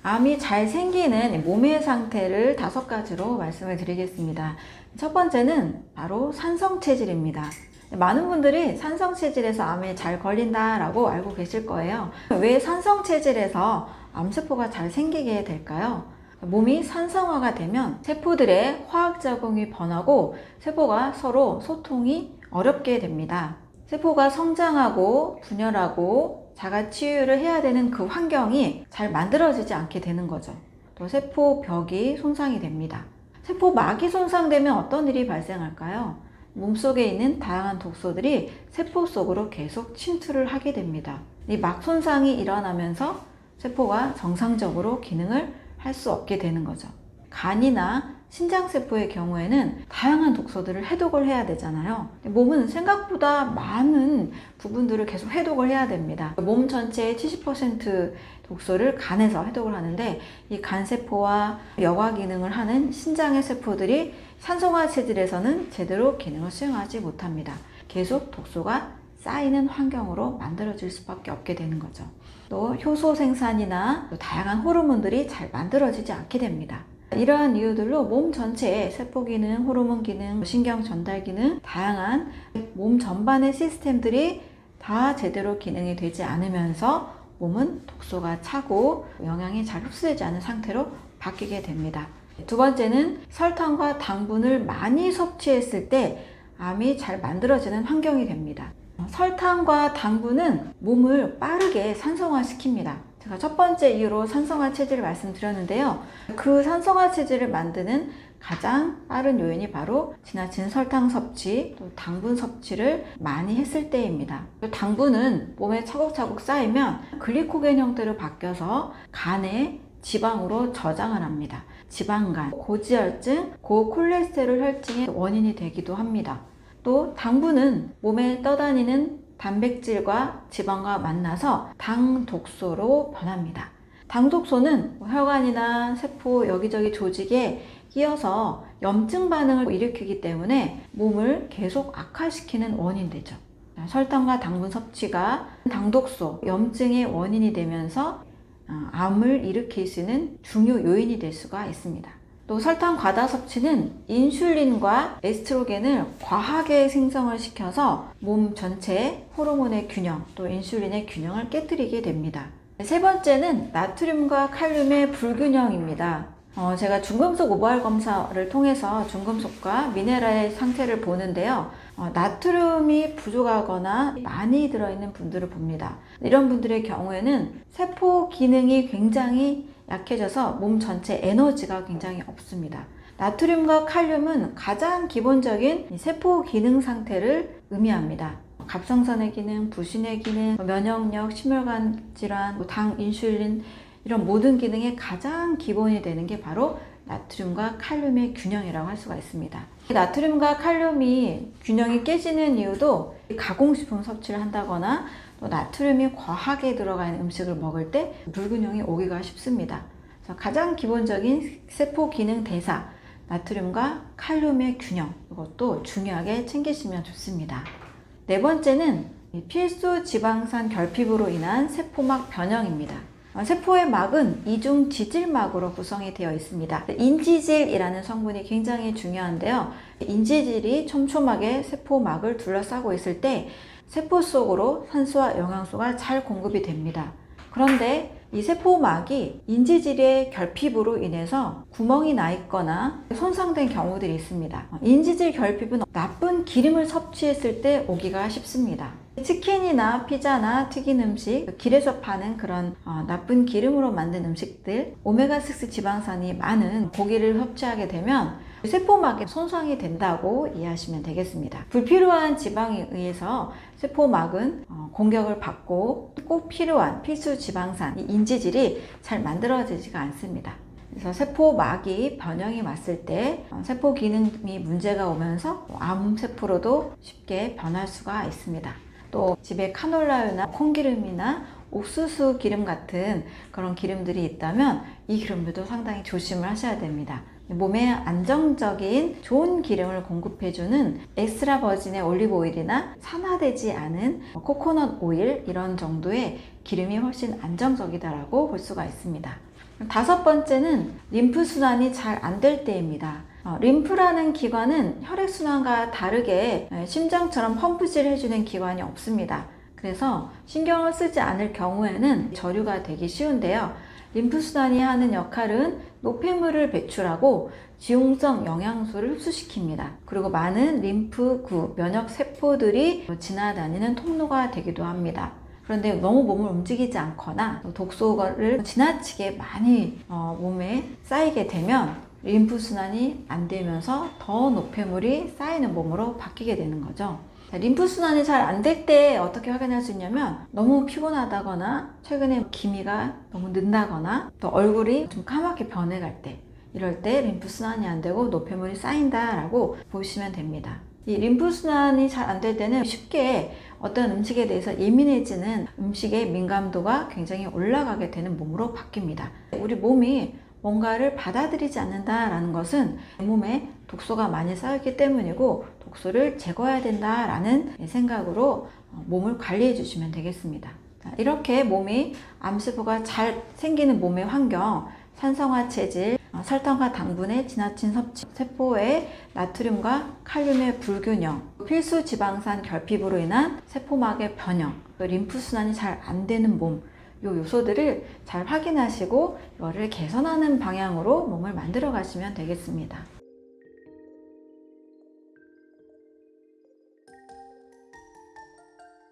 암이 잘 생기는 몸의 상태를 5가지로 말씀을 드리겠습니다. 첫 번째는 바로 산성체질입니다. 많은 분들이 산성체질에서 암에 잘 걸린다라고 알고 계실 거예요. 왜 산성체질에서 암세포가 잘 생기게 될까요? 몸이 산성화가 되면 세포들의 화학작용이 변하고 세포가 서로 소통이 어렵게 됩니다. 세포가 성장하고 분열하고 자가 치유를 해야 되는 그 환경이 잘 만들어지지 않게 되는 거죠. 또 세포벽이 손상이 됩니다. 세포막이 손상되면 어떤 일이 발생할까요? 몸속에 있는 다양한 독소들이 세포 속으로 계속 침투를 하게 됩니다. 이 막 손상이 일어나면서 세포가 정상적으로 기능을 할 수 없게 되는 거죠. 간이나 신장세포의 경우에는 다양한 독소들을 해독을 해야 되잖아요. 몸은 생각보다 많은 부분들을 계속 해독을 해야 됩니다. 몸 전체의 70% 독소를 간에서 해독을 하는데 이 간세포와 여과 기능을 하는 신장의 세포들이 산성화 체질에서는 제대로 기능을 수행하지 못합니다. 계속 독소가 쌓이는 환경으로 만들어질 수밖에 없게 되는 거죠. 또 효소 생산이나 또 다양한 호르몬들이 잘 만들어지지 않게 됩니다. 이러한 이유들로 몸 전체의 세포 기능, 호르몬 기능, 신경 전달 기능, 다양한 몸 전반의 시스템들이 다 제대로 기능이 되지 않으면서 몸은 독소가 차고 영양이 잘 흡수되지 않은 상태로 바뀌게 됩니다. 두 번째는 설탕과 당분을 많이 섭취했을 때 암이 잘 만들어지는 환경이 됩니다. 설탕과 당분은 몸을 빠르게 산성화시킵니다. 제가 첫 번째 이유로 산성화 체질을 말씀드렸는데요. 그 산성화 체질을 만드는 가장 빠른 요인이 바로 지나친 설탕 섭취, 또 당분 섭취를 많이 했을 때입니다. 당분은 몸에 차곡차곡 쌓이면 글리코겐 형태로 바뀌어서 간에 지방으로 저장을 합니다. 지방간, 고지혈증, 고콜레스테롤 혈증의 원인이 되기도 합니다. 또 당분은 몸에 떠다니는 단백질과 지방과 만나서 당독소로 변합니다. 당독소는 혈관이나 세포 여기저기 조직에 끼어서 염증 반응을 일으키기 때문에 몸을 계속 악화시키는 원인이 되죠. 설탕과 당분 섭취가 당독소, 염증의 원인이 되면서 암을 일으킬 수 있는 중요 요인이 될 수가 있습니다. 또 설탕 과다 섭취는 인슐린과 에스트로겐을 과하게 생성을 시켜서 몸 전체의 호르몬의 균형, 또 인슐린의 균형을 깨뜨리게 됩니다. 세 번째는 나트륨과 칼륨의 불균형입니다. 제가 중금속 오보알 검사를 통해서 중금속과 미네랄의 상태를 보는데요. 나트륨이 부족하거나 많이 들어있는 분들을 봅니다. 이런 분들의 경우에는 세포 기능이 굉장히 약해져서 몸 전체 에너지가 굉장히 없습니다. 나트륨과 칼륨은 가장 기본적인 세포 기능 상태를 의미합니다. 갑상선의 기능, 부신의 기능, 면역력, 심혈관 질환, 당, 인슐린 이런 모든 기능의 가장 기본이 되는 게 바로 나트륨과 칼륨의 균형이라고 할 수가 있습니다. 나트륨과 칼륨이 균형이 깨지는 이유도 가공식품 섭취를 한다거나 또 나트륨이 과하게 들어가 있는 음식을 먹을 때 불균형이 오기가 쉽습니다. 그래서 가장 기본적인 세포 기능 대사, 나트륨과 칼륨의 균형, 이것도 중요하게 챙기시면 좋습니다. 네 번째는 필수 지방산 결핍으로 인한 세포막 변형입니다. 세포의 막은 이중 지질막으로 구성이 되어 있습니다. 인지질이라는 성분이 굉장히 중요한데요. 인지질이 촘촘하게 세포막을 둘러싸고 있을 때 세포 속으로 산소와 영양소가 잘 공급이 됩니다. 그런데 이 세포막이 인지질의 결핍으로 인해서 구멍이 나 있거나 손상된 경우들이 있습니다. 인지질 결핍은 나쁜 기름을 섭취했을 때 오기가 쉽습니다. 치킨이나 피자나 튀긴 음식, 길에서 파는 그런 나쁜 기름으로 만든 음식들, 오메가6 지방산이 많은 고기를 섭취하게 되면 세포막에 손상이 된다고 이해하시면 되겠습니다. 불필요한 지방에 의해서 세포막은 공격을 받고 꼭 필요한 필수 지방산, 인지질이 잘 만들어지지가 않습니다. 그래서 세포막이 변형이 왔을 때 세포 기능이 문제가 오면서 암세포로도 쉽게 변할 수가 있습니다. 또 집에 카놀라유나 콩기름이나 옥수수 기름 같은 그런 기름들이 있다면 이 기름들도 상당히 조심을 하셔야 됩니다. 몸에 안정적인 좋은 기름을 공급해주는 엑스트라 버진의 올리브 오일이나 산화되지 않은 코코넛 오일, 이런 정도의 기름이 훨씬 안정적이다라고 볼 수가 있습니다. 다섯 번째는 림프순환이 잘 안 될 때입니다. 림프라는 기관은 혈액순환과 다르게 심장처럼 펌프질을 해주는 기관이 없습니다. 그래서 신경을 쓰지 않을 경우에는 저류가 되기 쉬운데요. 림프순환이 하는 역할은 노폐물을 배출하고 지용성 영양소를 흡수시킵니다. 그리고 많은 림프구, 면역세포들이 지나다니는 통로가 되기도 합니다. 그런데 너무 몸을 움직이지 않거나 독소를 지나치게 많이 몸에 쌓이게 되면 림프순환이 안 되면서 더 노폐물이 쌓이는 몸으로 바뀌게 되는 거죠. 림프순환이 잘 안 될 때 어떻게 확인할 수 있냐면 너무 피곤하다거나 최근에 기미가 너무 는다거나 또 얼굴이 좀 까맣게 변해갈 때 이럴 때 림프순환이 안 되고 노폐물이 쌓인다라고 보시면 됩니다. 이 림프순환이 잘 안 될 때는 쉽게 어떤 음식에 대해서 예민해지는 음식의 민감도가 굉장히 올라가게 되는 몸으로 바뀝니다. 우리 몸이 뭔가를 받아들이지 않는다라는 것은 몸에 독소가 많이 쌓였기 때문이고 독소를 제거해야 된다라는 생각으로 몸을 관리해 주시면 되겠습니다. 이렇게 몸이 암세포가 잘 생기는 몸의 환경, 산성화 체질, 설탕과 당분의 지나친 섭취, 세포의 나트륨과 칼륨의 불균형, 필수 지방산 결핍으로 인한 세포막의 변형, 림프순환이 잘 안 되는 몸, 이 요소들을 잘 확인하시고 이거를 개선하는 방향으로 몸을 만들어 가시면 되겠습니다.